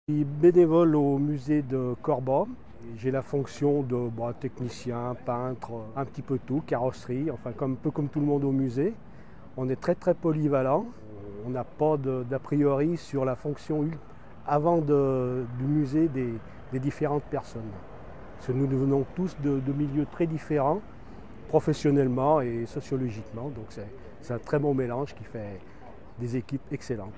Je suis bénévole au musée de Corba. J'ai la fonction de technicien, peintre, un petit peu tout, carrosserie, enfin un peu comme tout le monde au musée. On est très polyvalent. On n'a pas d'a priori sur la fonction avant du musée des différentes personnes. Parce que nous venons tous de milieux très différents, professionnellement et sociologiquement. Donc c'est un très bon mélange qui fait des équipes excellentes.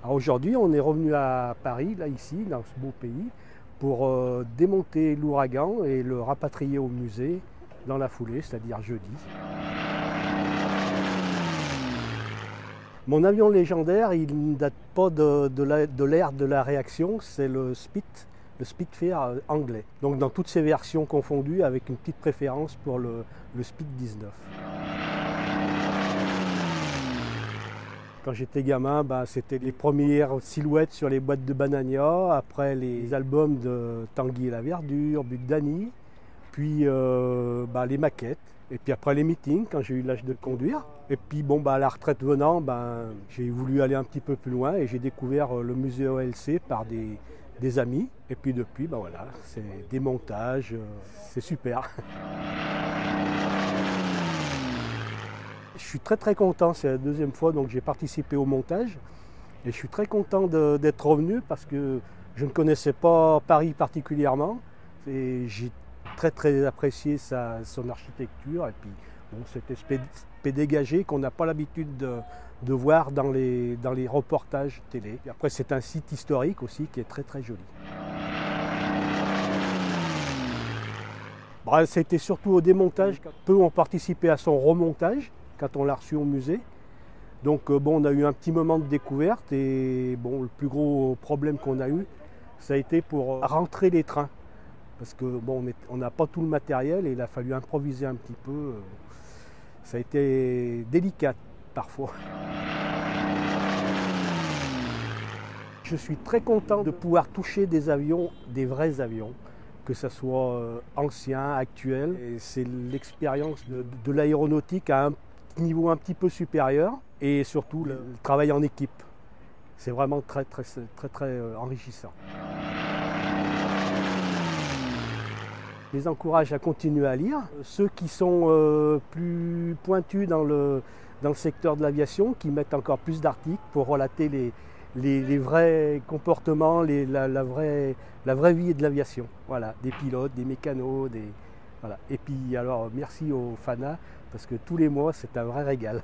Alors aujourd'hui, on est revenu à Paris, là ici, dans ce beau pays, pour démonter l'ouragan et le rapatrier au musée dans la foulée, c'est-à-dire jeudi. Mon avion légendaire, il ne date pas de l'ère de la réaction, c'est le Spitfire anglais. Donc dans toutes ses versions confondues, avec une petite préférence pour le Spit 19. Quand j'étais gamin, c'était les premières silhouettes sur les boîtes de Banania, après les albums de Tanguy et la Verdure, Buck Danny, puis les maquettes, et puis après les meetings quand j'ai eu l'âge de conduire. Et puis à la retraite venant, j'ai voulu aller un petit peu plus loin et j'ai découvert le musée OLC par des amis. Et puis depuis, voilà, c'est des montages, c'est super. Je suis très content, c'est la deuxième fois donc j'ai participé au montage et je suis très content d'être revenu parce que je ne connaissais pas Paris particulièrement et j'ai très apprécié son architecture et puis cet aspect dégagé qu'on n'a pas l'habitude de voir dans les reportages télé. Et après c'est un site historique aussi qui est très joli. C'était surtout au démontage, peu ont participé à son remontage quand on l'a reçu au musée. Donc on a eu un petit moment de découverte et le plus gros problème qu'on a eu, ça a été pour rentrer les trains. Parce que on n'a pas tout le matériel et il a fallu improviser un petit peu. Ça a été délicat parfois. Je suis très content de pouvoir toucher des avions, des vrais avions, que ce soit anciens, actuels. C'est l'expérience de l'aéronautique à un niveau un petit peu supérieur et surtout le travail en équipe. C'est vraiment très enrichissant. Je les encourage à continuer à lire. Ceux qui sont plus pointus dans le secteur de l'aviation, qui mettent encore plus d'articles pour relater les vrais comportements, la vraie vie de l'aviation. Voilà, des pilotes, des mécanos, voilà. Et puis alors merci aux FANA parce que tous les mois c'est un vrai régal.